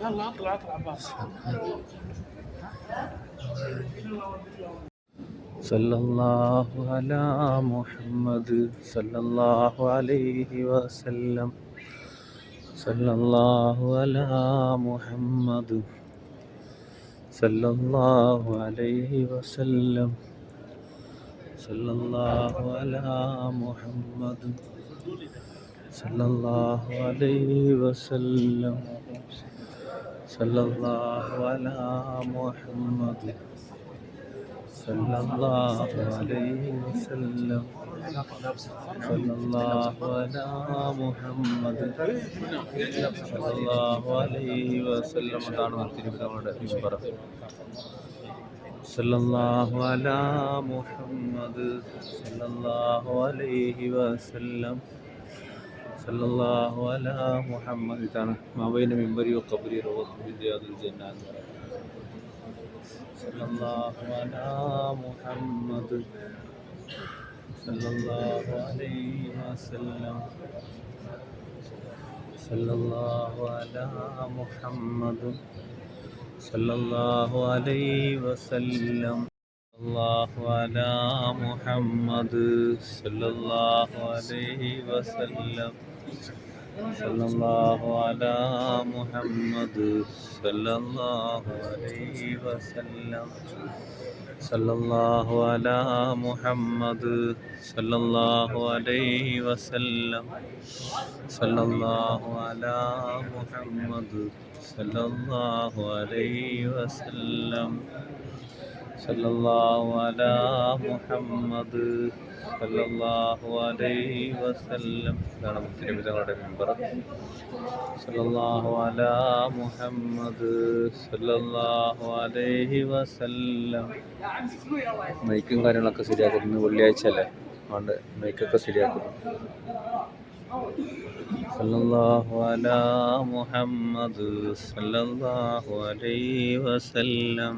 يلا اطلع بس. صلى الله على محمد صلى الله عليه وسلم صلى الله على محمد صلى الله عليه وسلم صلى الله على محمد صلى الله عليه وسلم صلى الله على محمد صلى الله عليه وسلم صلى الله على محمد صلى الله عليه وسلم صلى الله على محمد صلى الله عليه وسلم صلى الله على محمد ما بين منبري وقبري روض من رياض الجنة صلى الله على محمد صلى الله عليه وسلم صلى الله على محمد صلى الله عليه وسلم الله على محمد صلى الله عليه وسلم صلى الله على محمد صلى الله عليه وسلم صلى الله على محمد صلى الله عليه وسلم صلى الله على محمد صلى الله عليه وسلم صلى الله على محمد صلى الله عليه وسلم صلى الله على محمد صلى الله عليه وسلم മൈക്കും കാര്യങ്ങളൊക്കെ ശരിയാക്കുന്നു. വെള്ളിയാഴ്ച അല്ലേ, അതുകൊണ്ട് മൈക്കൊക്കെ ശരിയാക്കുന്നു. സല്ലല്ലാഹു അലാ മുഹമ്മദ് സല്ലല്ലാഹു അലൈഹി വസല്ലം.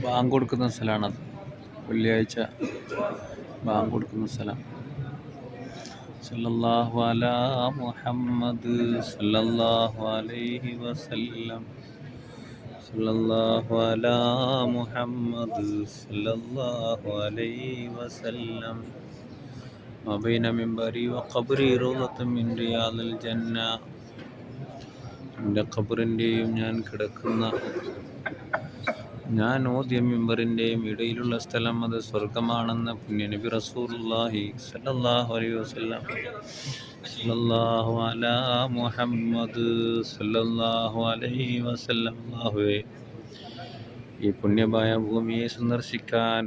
ബാങ്ക് കൊടുക്കുന്ന സ്ഥലമാണത്. വെള്ളിയാഴ്ച ബാങ്ക് കൊടുക്കുന്ന സ്ഥലം. സല്ലല്ലാഹു അലാ മുഹമ്മദ് സല്ലല്ലാഹു അലൈഹി വസല്ലം സല്ലല്ലാഹു അലാ മുഹമ്മദ് സല്ലല്ലാഹു അലൈഹി വസല്ലം മബൈന മിൻബരി വഖബ്രി റൗളത്തും മിൻ റിയാദിൽ ജന്ന. എൻ്റെ ഖബറിൻ്റെയും ഞാൻ ഓതിയ മിമ്പറിൻ്റെയും ഇടയിലുള്ള സ്ഥലം അത് സ്വർഗമാണെന്ന് പുണ്യനബി റസൂലുള്ളാഹി സല്ലല്ലാഹു അലൈഹി വസല്ലം. സല്ലല്ലാഹു അലാ മുഹമ്മദ് സല്ലല്ലാഹു അലൈഹി വസല്ലം. അല്ലാഹുവേ, ഈ പുണ്യമായ ഭൂമിയെ സന്ദർശിക്കാൻ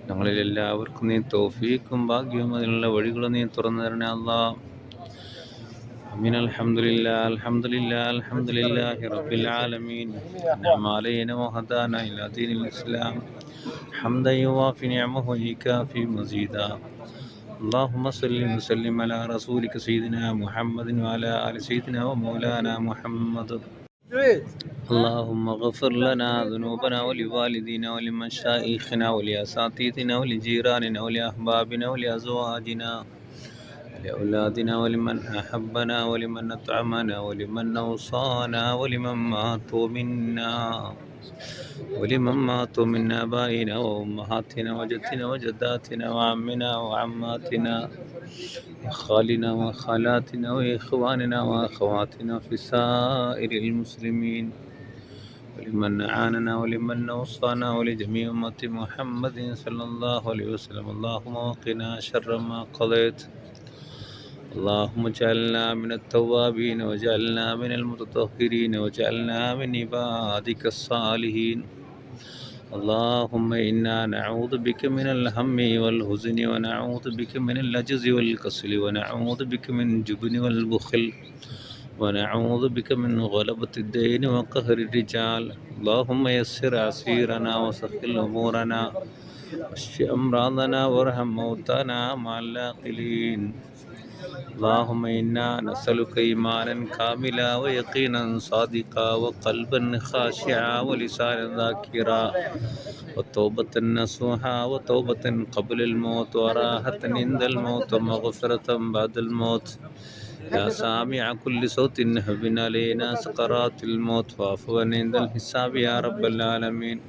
ഞങ്ങളിലെല്ലാവർക്കും നീ തൗഫീഖും ഭാഗ്യവും അതിനുള്ള വഴികൾ നീ തുറന്നു തരണേ അല്ലാഹ്. آمين. الحمد لله رب العالمين. نعم علينا وهدانا إلى دين الإسلام حمدا يوافي نعمه ويكافي مزيدا. اللهم صل وسلم على رسولك سيدنا محمد وعلى آل سيدنا ومولانا محمد. اللهم اغفر لنا ذنوبنا ولوالدينا ولمشايخنا ولأساتذتنا ولجيراننا ولأحبابنا ولأزواجنا لأولادنا ولمن أحبنا ولمن أطعمنا ولمن أوصانا ولمن ماتوا من آبائنا وأمهاتنا وجدتنا وجداتنا وعمنا وعماتنا وخالنا وخالاتنا وإخواننا وأخواتنا في سائر المسلمين ولمن أعاننا ولمن أوصانا ولجميع أمة محمد صلى الله عليه وسلم. اللهم وقنا شر ما قضيت. اللهم اجعلنا من التوابين واجعلنا من المتطهرين واجعلنا من عبادك الصالحين. اللهم إنا نعوذ بك من الهم والحزن ونعوذ بك من العجز والكسل ونعوذ بك من الجبن والبخل ونعوذ بك من غلبة الدين وقهر الرجال. اللهم يسر عسيرنا وسهل أمورنا واشف أمراضنا وارحم موتانا مع العاقلين. اللهم إنا نسألك إيمانا كاملا ويقينا صادقا وقلبا خاشعا ولسانا ذاكرا وتوبة نصوحا وتوبة قبل الموت وراحة عند الموت ومغفرة بعد الموت يا سامع كل صوت هون علينا سكرات الموت وعفوا عند الحساب يا رب العالمين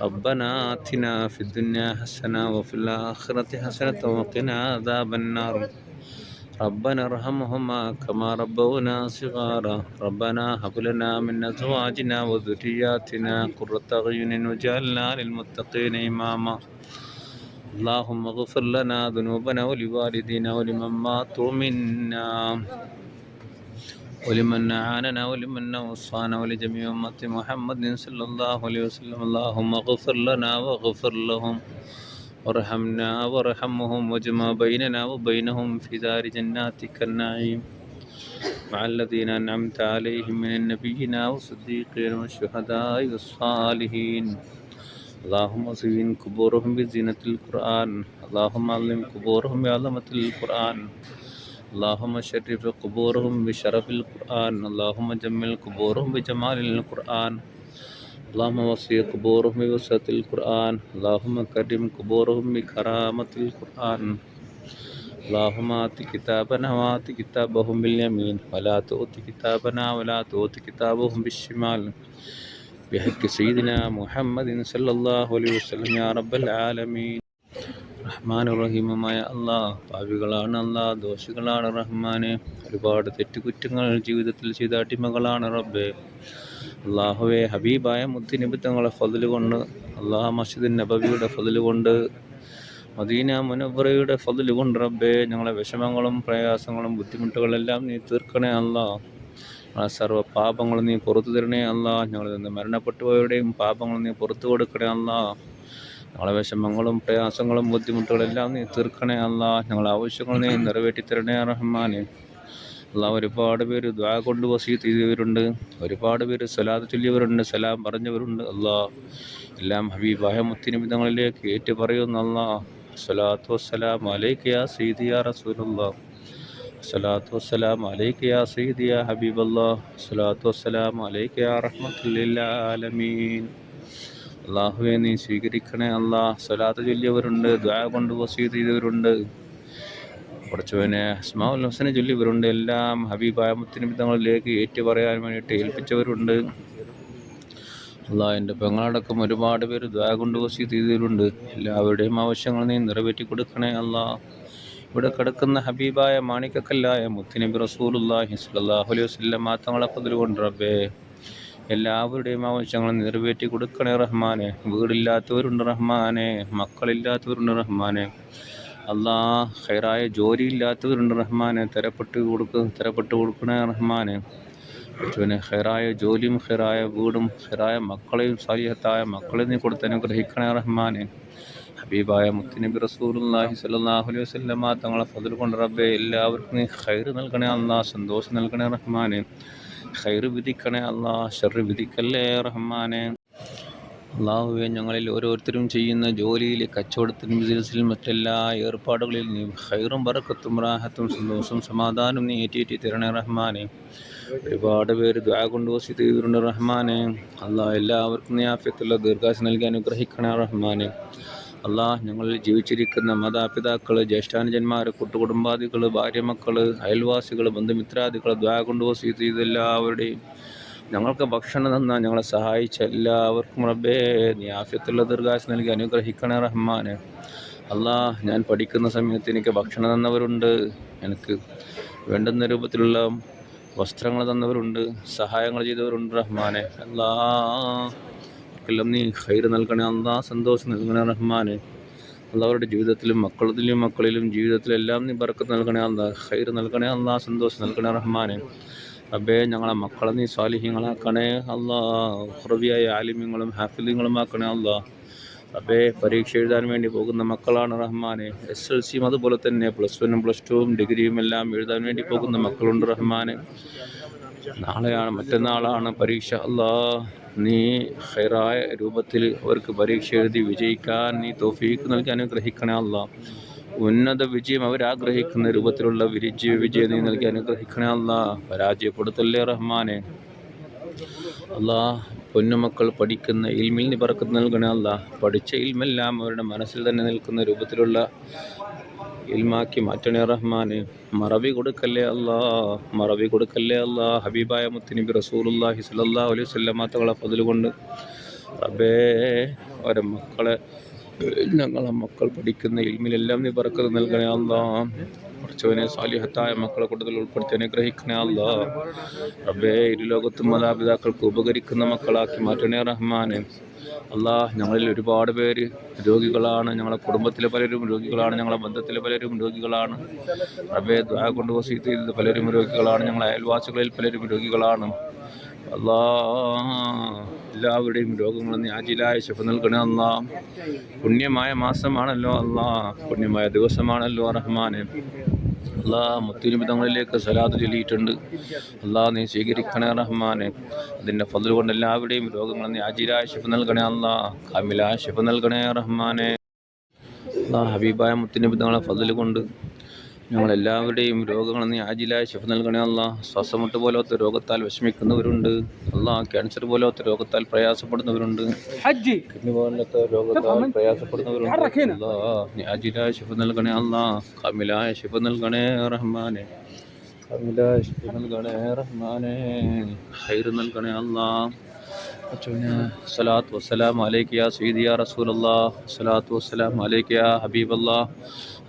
ربنا آتنا في الدنيا حسنة وفي الآخرة حسنة وقنا عذاب النار ربنا ارحمهما كما ربونا صغارا ربنا هب لنا من أزواجنا وذرياتنا قرة أعين واجعلنا للمتقين إماما اللهم اغفر لنا ذنوبنا ولوالدينا ولمن ماتوا منا ولمن أعاننا ولمن أوصانا ولجميع أمة محمد صلى الله عليه وسلم اللهم اغفر لنا واغفر لهم وارحمنا وارحمهم واجمع بيننا وبينهم في دار جناتك النعيم مع الذين أنعمت عليهم من النبيين والصديقين والشهداء والصالحين اللهم زين قبورهم بزينة القرآن اللهم علم قبورهم بعظمة القرآن اللهم شرف قبورهم بشرف القرآن اللهم جمل قبورهم بجمال القرآن اللهم وسع قبورهم بوسعة القرآن اللهم كرم قبورهم بكرامة القرآن اللهم آت كتابنا وآت كتابهم باليمين ولا تؤت كتابنا ولا تؤت كتابهم بالشمال بحق سيدنا محمد صلى الله عليه وسلم يا رب العالمين റഹ്മാൻ റഹീമുമായ അല്ലാഹ് പാപികളാണ് അല്ലാഹ് ദോഷികളാണ് റഹ്മാനെ ഒരുപാട് തെറ്റുകുറ്റങ്ങൾ ജീവിതത്തിൽ ചെയ്ത അടിമകളാണ് റബ്ബേ അല്ലാഹുവേ ഹബീബായ മുത്തുനബി തങ്ങളെ ഫضല് കൊണ്ട് അല്ലാഹ് മസ്ജിദ് നബവിയുടെ ഫضല് കൊണ്ട് മദീന മുനവ്വറയുടെ ഫضല് കൊണ്ട് റബ്ബേ ഞങ്ങളെ വിഷമങ്ങളും പ്രയാസങ്ങളും ബുദ്ധിമുട്ടുകളെല്ലാം നീ തീർക്കണേ അല്ലാഹ് ഞങ്ങളെ സർവ്വ പാപങ്ങളും നീ പുറത്തു തരണേ അല്ലാഹ് ഞങ്ങളിൽ നിന്ന് മരണപ്പെട്ടുപോയവരുടെയും പാപങ്ങൾ നീ പുറത്തു കൊടുക്കണേ അല്ലാഹ് ഞങ്ങളെ വിഷമങ്ങളും പ്രയാസങ്ങളും ബുദ്ധിമുട്ടുകളെല്ലാം നീ തീർക്കണേ അല്ലാഹ് ഞങ്ങളെ ആവശ്യങ്ങൾ നീ നിറവേറ്റിത്തരണേ റഹ്മാനെ അല്ലാഹ് ഒരുപാട് പേര് ദുആ കൊണ്ട് വസീയത്ത് ചെയ്തവരുണ്ട് ഒരുപാട് പേര് സ്വലാത്ത് ചൊല്ലിയവരുണ്ട് സലാം പറഞ്ഞവരുണ്ട് അല്ലാഹ് എല്ലാം ഹബീബായ മുത്തുനബി തങ്ങളിലേക്ക് ഏറ്റു പറയുന്നു അല്ലാഹ് സ്വലാത്തു വസ്സലാമു അലൈക യാ സയ്യിദി യാ റസൂലല്ലാഹ് സ്വലാത്തു വസ്സലാമു അലൈക യാ സയ്യിദി യാ ഹബീബല്ലാഹ് സ്വലാത്തു വസ്സലാമു അലൈക യാ റഹ്മത്തുൽ ലിൽ ആലമീൻ അല്ലാഹുവേ നീ സ്വീകരിക്കണേ അല്ലാഹ് സ്വലാത്ത് ചൊല്ലിയവരുണ്ട് ദുആ കൊണ്ട് വസീയത്ത് ചെയ്തവരുണ്ട് പഠിച്ചവനെ അസ്മാഉൽ ഹുസ്ന ചൊല്ലിയവരുണ്ട് എല്ലാം ഹബീബായ മുത്തുനബി തങ്ങളിലേക്ക് ഏറ്റു പറയാൻ വേണ്ടിയിട്ട് ഏൽപ്പിച്ചവരുണ്ട് അല്ലാഹ് എൻ്റെ പെങ്ങളടക്കം ഒരുപാട് പേര് ദുആ കൊണ്ട് വസീയത്ത് ചെയ്തവരുണ്ട് എല്ലാവരുടെയും ആവശ്യങ്ങൾ നീ നിറവേറ്റി കൊടുക്കണേ അല്ലാഹ് ഇവിടെ കിടക്കുന്ന ഹബീബായ മാണിക്കക്കല്ലായ മുത്തുനബി റസൂലുള്ളാഹി സ്വല്ലല്ലാഹു അലൈഹി വസല്ലം തങ്ങളെ ഫضല് കൊണ്ട് റബ്ബേ എല്ലാവരുടെയും ആവശ്യങ്ങൾ നിറവേറ്റി കൊടുക്കണേ റഹ്മാനെ വീടില്ലാത്തവരുണ്ട് റഹ്മാനെ മക്കളില്ലാത്തവരുണ്ട് റഹ്മാനെ അല്ലാഹ് ഖൈറായ ജോലിയില്ലാത്തവരുണ്ട് റഹ്മാനെ തരപ്പെട്ട് കൊടുക്കണേ റഹ്മാനെ പിന്നെ ഖൈറായ ജോലിയും ഖൈറായ വീടും ഖൈറായ മക്കളെയും സാലിഹത്തായ മക്കളെ നീ കൊടുത്ത് അനുഗ്രഹിക്കണേ റഹ്മാനെ ഹബീബായ മുത്തുനബി റസൂലുള്ളാഹി സ്വല്ലല്ലാഹു അലൈഹി വസല്ലം തങ്ങളെ ഫضല് കൊണ്ട് റബ്ബേ എല്ലാവർക്കും നീ ഖൈർ നൽകണേ അല്ലാഹ് സന്തോഷം നൽകണേ റഹ്മാനെ ഖൈർ വിധിക്കണേ അല്ലാഹ് ഷർറ് വിധിക്കല്ലേ റഹ്മാനെ അല്ലാഹുവേ ഞങ്ങളിൽ ഓരോരുത്തരും ചെയ്യുന്ന ജോലിയിൽ കച്ചവടത്തിലും ബിസിനസ്സിലും മറ്റെല്ലാ ഏർപ്പാടുകളിൽ നീ ഖൈറും ബറക്കത്തും റാഹത്തും സന്തോഷവും സമാധാനവും നീ ഏറ്റി തരണേ റഹ്മാനെ ഒരുപാട് പേര് ദുആ കൊണ്ട് വസീയത്ത് ചെയ്തിട്ടുണ്ട് റഹ്മാനെ അല്ലാഹ് എല്ലാവർക്കും നീ ആഫിയത്തുള്ള ദീർഘായുസ്സ് നൽകി അനുഗ്രഹിക്കണേ റഹ്മാനെ അല്ലാഹ് ഞങ്ങളിൽ ജീവിച്ചിരിക്കുന്ന മാതാപിതാക്കൾ ജ്യേഷ്ഠാനുജന്മാർ കൂട്ടുകുടുംബാദികൾ ഭാര്യമക്കൾ അയൽവാസികൾ ബന്ധുമിത്രാദികൾ ദുആ കൊണ്ട് വസീയത്ത് ചെയ്ത എല്ലാവരുടെയും ഞങ്ങൾക്ക് ഭക്ഷണം തന്ന ഞങ്ങളെ സഹായിച്ച എല്ലാവർക്കും റബ്ബേ നീ ആഫിയത്തുള്ള ദീർഘായുസ്സ് നൽകി അനുഗ്രഹിക്കണേ റഹ്മാനെ അല്ലാഹ് ഞാൻ പഠിക്കുന്ന സമയത്ത് എനിക്ക് ഭക്ഷണം തന്നവരുണ്ട് എനിക്ക് വേണ്ടുന്ന രൂപത്തിലുള്ള വസ്ത്രങ്ങൾ തന്നവരുണ്ട് സഹായങ്ങൾ ചെയ്തവരുണ്ട് റഹ്മാനെ അല്ലാഹ് എല്ലാം നീ ഖൈർ നൽകണേ അല്ലാഹ് സന്തോഷം നൽകണേ റഹ്മാനെ അല്ലാഹുവരുടെ ജീവിതത്തിലും മക്കളിലും ജീവിതത്തിലെല്ലാം നീ ബർക്കത്ത് നൽകണേ അല്ലാഹ് ഖൈർ നൽകണേ അല്ലാഹ് സന്തോഷം നൽകണേ റഹ്മാനെ റബ്ബേ ഞങ്ങളെ മക്കളെ നീ സ്വാലിഹീങ്ങളാക്കണേ അല്ലാഹ് ഖുർബിയായ ആലിമ്യങ്ങളും ഹാഫിലിങ്ങളും ആക്കണേ അല്ലാഹ് റബ്ബേ പരീക്ഷ എഴുതാൻ വേണ്ടി പോകുന്ന മക്കളാണ് റഹ്മാനെ SLCയും അതുപോലെ തന്നെ +1 +2 ഡിഗ്രിയും എല്ലാം എഴുതാൻ വേണ്ടി പോകുന്ന മക്കളുണ്ട് റഹ്മാനെ മറ്റന്നാളാണ് പരീക്ഷ അല്ലാഹ് നീ ഖൈറായ രൂപത്തിൽ അവർക്ക് പരീക്ഷ എഴുതി വിജയിക്കാൻ നീ തൗഫീഖ് നൽകി അനുഗ്രഹിക്കണേ അല്ലാഹ് ഉന്നത വിജയം അവരാഗ്രഹിക്കുന്ന രൂപത്തിലുള്ള വിജയം നീ നൽകി അനുഗ്രഹിക്കണേ അല്ലാ. പരാജയപ്പെടുത്തല്ലേ റഹ്മാനെ. അല്ലാ, പൊന്നുമക്കൾ പഠിക്കുന്ന ഇൽമിൽ നീ ബറക്കത്ത് നൽകണേ അല്ലാ. പഠിച്ച ഇൽമെല്ലാം അവരുടെ മനസ്സിൽ തന്നെ നിൽക്കുന്ന രൂപത്തിലുള്ള ഇൽമാക്കി മാറ്റണേ റഹ്മാനെ. മറവി കൊടുക്കല്ലേ അല്ലാ, മറവി കൊടുക്കല്ലേ അല്ലാ. ഹബീബായ മുത്തുനബി റസൂലുള്ളാഹി സ്വല്ലല്ലാഹു അലൈഹി വസല്ലം തങ്ങളെ ഫദ്ൽ കൊണ്ട് റബ്ബേ അവരെ മക്കളെ, ഞങ്ങളെ മക്കൾ പഠിക്കുന്ന ഇൽമിലെല്ലാം നീ ബറക്കത്ത് നൽകണേ അല്ലാ. പഠിച്ചവനെ സാലിഹത്തായ മക്കളെ കൂട്ടത്തിൽ ഉൾപ്പെടുത്തി അനുഗ്രഹിക്കണേ അല്ലാ. റബ്ബേ ഇരുലോകത്തും മാതാപിതാക്കൾക്ക് ഉപകരിക്കുന്ന മക്കളാക്കി മാറ്റണേ റഹ്മാനെ. അല്ലാ, ഞങ്ങളിൽ ഒരുപാട് പേര് രോഗികളാണ്. ഞങ്ങളെ കുടുംബത്തിലെ പലരും രോഗികളാണ്. ഞങ്ങളെ ബന്ധത്തിലെ പലരും രോഗികളാണ്. റബ്ബേ ദുആ കൊണ്ട് വസീയത്ത് ചെയ്തത് പലരും രോഗികളാണ്. ഞങ്ങളെ അയൽവാസികളിൽ പലരും രോഗികളാണ്. അല്ലാ, എല്ലാവരുടെയും രോഗങ്ങൾ നീ ആജിലായ ശിഫ നൽകണേ അല്ലാ. പുണ്യമായ മാസമാണല്ലോ അല്ലാ, പുണ്യമായ ദിവസമാണല്ലോ റഹ്മാനെ. അല്ലാ, മുത്തുനബി തങ്ങളിലേക്ക് സലാത്ത് ചൊല്ലിയിട്ടുണ്ട്. അല്ലാ, നീ സ്വീകരിക്കണേ റഹ്മാനെ. അതിൻ്റെ ഫദ്ൽ കൊണ്ട് എല്ലാവരുടെയും രോഗങ്ങൾ നീ ആജിലായ ശിഫ നൽകണേ അല്ലാ, കാമിലായ ശിഫ നൽകണേ റഹ്മാനെ. അല്ലാ, ഹബീബായ മുത്തുനബി തങ്ങളെ ഫദ്ൽ കൊണ്ട് ഞങ്ങളെല്ലാവരുടെയും രോഗങ്ങൾ നീ ആജിലായ ശിഫ നൽകണേ അല്ലാ. ശ്വാസമുട്ട് പോലത്തെ രോഗത്താൽ വിഷമിക്കുന്നവരുണ്ട്. അല്ലാ, ക്യാൻസർ പോലത്തെ രോഗത്താൽ പ്രയാസപ്പെടുന്നവരുണ്ട്. കിഡ്നി പോലത്തെ രോഗത്താൽ പ്രയാസപ്പെടുന്നവരുണ്ട്. അല്ലാ, നീ ആജിലായ ശിഫ നൽകണേ അല്ലാ, കാമിലായ ശിഫ നൽകണേ റഹ്മാനെ. കാമിലായ ശിഫ നൽകണേ റഹ്മാനെ. ഖൈർ നൽകണേ അല്ലാ. സ്വലാത്തു വസ്സലാമു അലൈക യാ സയ്യിദി യാ റസൂലല്ലാഹ്. സ്വലാത്തു വസ്സലാമു അലൈക യാ ഹബീബല്ലാഹ്.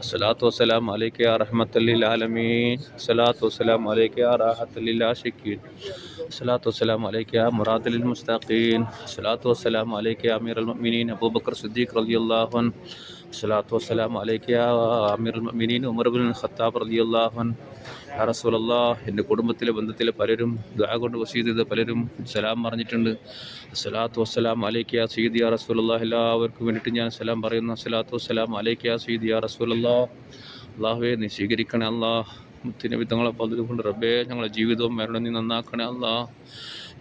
الصلاة والسلام عليك يا رحمة للعالمين. الصلاة والسلام عليك يا راحة للعاشقين. الصلاة والسلام عليك يا مراد للمستقين. الصلاة والسلام عليك يا أمير المؤمنين أبو بكر الصديق رضي الله عنه. الصلاة والسلام عليك يا أمير المؤمنين عمر بن الخطاب رضي الله عنه. യാ റസൂലല്ലാഹ്, എൻ്റെ കുടുംബത്തിലെ ബന്ധത്തിലെ പലരും ദുആ കൊണ്ട് വസീയത്ത് ചെയ്ത പലരും സലാം പറഞ്ഞിട്ടുണ്ട്. അസ്സലാത്തു വസ്സലാം അലൈക യാ സയ്യിദി യാ റസൂലല്ലാഹ്. എല്ലാവർക്കും വേണ്ടിയിട്ട് ഞാൻ സലാം പറയുന്നു. അസ്സലാത്തു വസ്സലാം അലൈക യാ സയ്യിദി യാ റസൂലല്ലാഹ്. അല്ലാഹുവേ, നീ സ്വീകരിക്കണേ അല്ലാഹ്. മുത്തുനബി തങ്ങളെ ഫദ്ൽ കൊണ്ട് റബ്ബേ ഞങ്ങളെ ജീവിതവും മരണം നീ നന്നാക്കണേ അല്ലാഹ്.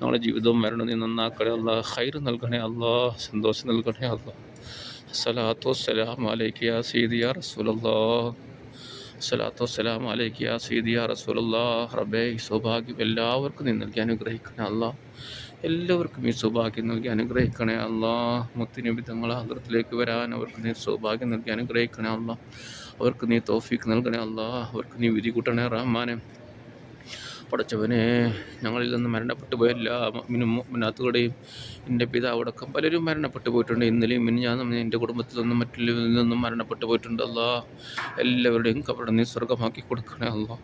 ഞങ്ങളെ ജീവിതവും മരണം നീ നന്നാക്കണേ അല്ലാഹ്. ഖൈർ നൽകണേ അല്ലാഹ്, സന്തോഷം നൽകണേ അല്ലാഹ്. അസ്സലാത്തു വസ്സലാം അലൈക യാ സയ്യിദി യാ റസൂലല്ലാഹ്. സ്വലാത്തു വസ്സലാമു അലൈക യാ സയ്യിദി യാ റസൂലല്ലാഹ്. റബ്ബേ, ഈ സൗഭാഗ്യം എല്ലാവർക്കും നീ നൽകി അനുഗ്രഹിക്കണേ അല്ലാഹ്. എല്ലാവർക്കും ഈ സൗഭാഗ്യം നൽകി അനുഗ്രഹിക്കണേ അല്ലാഹ്. മുത്തുനബി തങ്ങളെ ഹദ്റത്തിലേക്ക് വരാൻ അവർക്ക് നീ സൗഭാഗ്യം നൽകി അനുഗ്രഹിക്കണേ അല്ലാഹ്. അവർക്ക് നീ തൗഫീഖ് നൽകണേ അല്ലാഹ്. അവർക്ക് നീ വിധി കൂട്ടണേ റഹ്മാനെ. പടച്ചവനെ, ഞങ്ങളിൽ നിന്ന് മരണപ്പെട്ടു പോയ എല്ലാ മുഅ്മിനാത്തുകളുടെയും എൻ്റെ പിതാവടക്കം പലരും മരണപ്പെട്ടു പോയിട്ടുണ്ട്. ഇന്നലെയും മിനിഞ്ഞാന്നും എൻ്റെ കുടുംബത്തിൽ നിന്നും മറ്റുള്ളവരിൽ നിന്നും മരണപ്പെട്ടു പോയിട്ടുണ്ട്. അല്ലാ, എല്ലാവരുടെയും കബർ നീ സ്വർഗമാക്കി കൊടുക്കണേ അല്ലാ.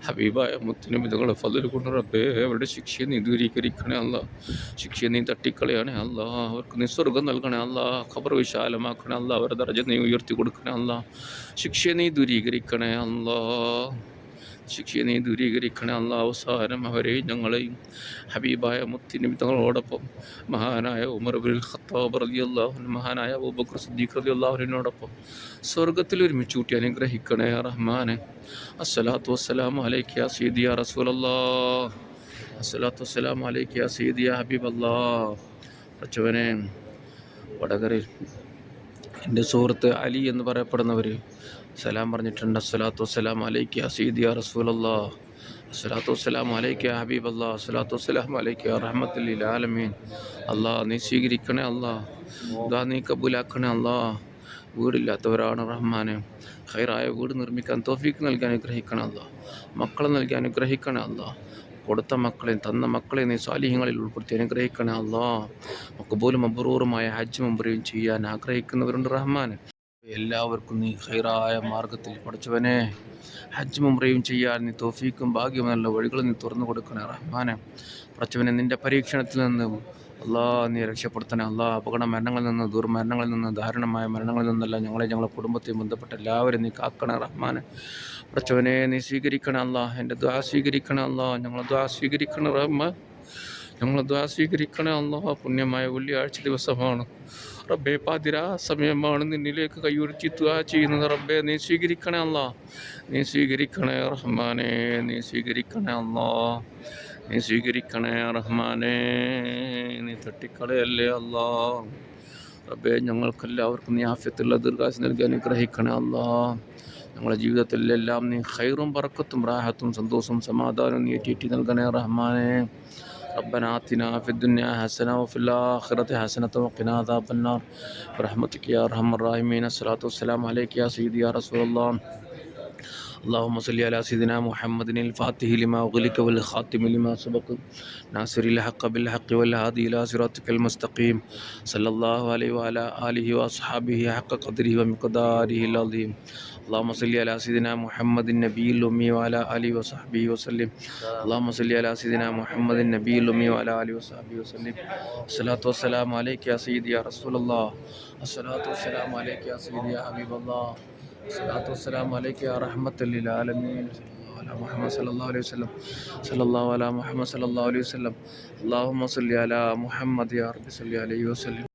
ഹബീബായ മുത്തുനബി തങ്ങളെ ഫദ്ൽ കൊണ്ട് റബ്ബേ അവരുടെ ശിക്ഷയെ നീ ദൂരീകരിക്കണേ അല്ലാ. ശിക്ഷയെ നീ തട്ടിക്കളയണേ അല്ലാ. അവർക്ക് നീ സ്വർഗം നൽകണേ അല്ലാ. ഖബർ വിശാലമാക്കണേ അല്ലാ. അവരുടെ ദർജ നീ ഉയർത്തി കൊടുക്കണേ അല്ലാ. ശിക്ഷയെ നീ ദൂരീകരിക്കണേ അല്ലാ. ശിക്ഷയെ നീ ദൂരീകരിക്കണേ അല്ലാ. അവസാനം അവരെയും ഞങ്ങളെയും ഹബീബായ മുത്തുനബി തങ്ങളോടൊപ്പം മഹാനായ ഉമർ ഇബ്നുൽ ഖത്താബ് റളിയല്ലാഹു അൻഹു, മഹാനായ അബൂബക്കർ സിദ്ദീഖ് റളിയല്ലാഹു അൻഹുവിനോടൊപ്പം സ്വർഗ്ഗത്തിൽ ഒരുമിച്ച് കൂട്ടി അനുഗ്രഹിക്കണേ റഹ്മാനെ. അസ്സലാത്തു വസ്സലാമു അലൈക യാ സയ്യിദി യാ റസൂലല്ലാഹ്. അസ്സലാത്തു വസ്സലാമു അലൈക യാ സയ്യിദി യാ ഹബീബല്ലാഹ്. പടച്ചവനെ, വടകരയിൽ എൻ്റെ സുഹൃത്ത് അലി എന്ന് പറയപ്പെടുന്നവർ സലാം പറഞ്ഞിട്ടുണ്ട്. അസ്സലാത്തു വസ്സലാമു അലൈക യാ സയ്യിദി യാ റസൂലല്ലാഹ്. അസ്സലാത്തു വസ്സലാമു അലൈക യാ ഹബീബല്ലാഹ്. അസ്സലാത്തു വസ്സലാമു അലൈക യാ റഹ്മത്തുൽ ലിൽ ആലമീൻ. അല്ലാഹ്, നീ സ്വീകരിക്കണേ അല്ലാഹ്. ദുആ നീ കബൂലാക്കണേ അല്ലാഹ്. വീടില്ലാത്തവരാണ് റഹ്മാനെ. ഖൈറായ വീട് നിർമ്മിക്കാൻ തൗഫീഖ് നൽകി അനുഗ്രഹിക്കണേ അല്ലാഹ്. മക്കളെ നൽകി അനുഗ്രഹിക്കണേ അല്ലാഹ്. കൊടുത്ത മക്കളെയും തന്ന മക്കളെയും നീ സാലിഹ്യങ്ങളിൽ ഉൾപ്പെടുത്തി അനുഗ്രഹിക്കണേ അല്ലാഹ്. മഖ്ബൂലും മബ്റൂറുമായ ഹജ്ജ് ഉംറയും ചെയ്യാൻ ആഗ്രഹിക്കുന്നവരുണ്ട് റഹ്മാനെ. എല്ലാവർക്കും നീ ഖൈറായ മാർഗത്തിൽ പഠിച്ചവനെ ഹജ്ജ് ഉംറയും ചെയ്യാൻ നീ തൗഫീഖും ഭാഗ്യവും നല്ല വഴികൾ നീ തുറന്നു കൊടുക്കണേ റഹ്മാനെ. പഠിച്ചവനെ, നിൻ്റെ പരീക്ഷണത്തിൽ നിന്ന് അല്ലാഹ് നീ രക്ഷപ്പെടുത്തണേ അല്ലാഹ്. അപകട മരണങ്ങളിൽ നിന്ന്, ദുർമരണങ്ങളിൽ നിന്ന്, ദാരുണമായ മരണങ്ങളിൽ നിന്നല്ല ഞങ്ങളെ കുടുംബത്തെയും ബന്ധപ്പെട്ട എല്ലാവരും നീ കാക്കണേ റഹ്മാനെ. പഠിച്ചവനെ, നീ സ്വീകരിക്കണേ അല്ലാഹ്. എൻ്റെ ദുആ സ്വീകരിക്കണേ അല്ലാഹ്. ഞങ്ങളെ ദുആ സ്വീകരിക്കണേ റഹ്മാൻ. ഞങ്ങളെ ദുആ സ്വീകരിക്കണേ അല്ലാഹ്. പുണ്യമായ വെള്ളിയാഴ്ച ദിവസമാണ് റബ്ബേ, പാതിരാ സമയമാണ് നിന്നിലേക്ക് കൈയുയർത്തി ദുആ ചെയ്യുന്നത്. റബ്ബേ, നീ സ്വീകരിക്കണേ അല്ലാഹ്. നീ സ്വീകരിക്കണേ റഹ്മാനെ. നീ സ്വീകരിക്കണേ അല്ലാഹ്. നീ സ്വീകരിക്കണേ റഹ്മാനെ. നീ തട്ടിക്കളയല്ലേ അല്ലാഹ്. റബ്ബേ, ഞങ്ങൾക്കെല്ലാവർക്കും നീ ആഫിയത്തുള്ള ദീർഘായുസ്സ് നൽകി അനുഗ്രഹിക്കണേ അല്ലാഹ്. ഞങ്ങളുടെ ജീവിതത്തിലെല്ലാം നീ ഖൈറും ബറക്കത്തും റാഹത്തും സന്തോഷവും സമാധാനവും നീ ഏറ്റി നൽകണേ റഹ്മാനെ. ربنا آتنا في الدنيا حسنة وفي الآخرة حسنة وقنا عذاب النار برحمتك يا أرحم الراحمين. الصلاة والسلام عليك يا سيدي يا رسول الله. اللهم صل على سيدنا محمد الفاتح لما أغلق والخاتم لما سبق ناصر الحق بالحق والهادي إلى صراطك المستقيم صلى الله عليه وعلى آله وأصحابه حق قدره ومقداره العظيم. اللهم صل على سيدنا محمد النبي الأمي وعلى آله وصحبه وسلم. اللهم صل على سيدنا محمد النبي الأمي وعلى آله وصحبه وسلم. الصلاة والسلام عليك يا سيدي يا رسول الله. الصلاة والسلام عليك يا سيدي يا حبيب الله. الصلاة والسلام عليك يا رحمة للعالمين. على محمد صلى الله عليه وسلم. صلى الله على محمد صلى الله عليه وسلم. اللهم صل على محمد يا رب صل عليه وسلم.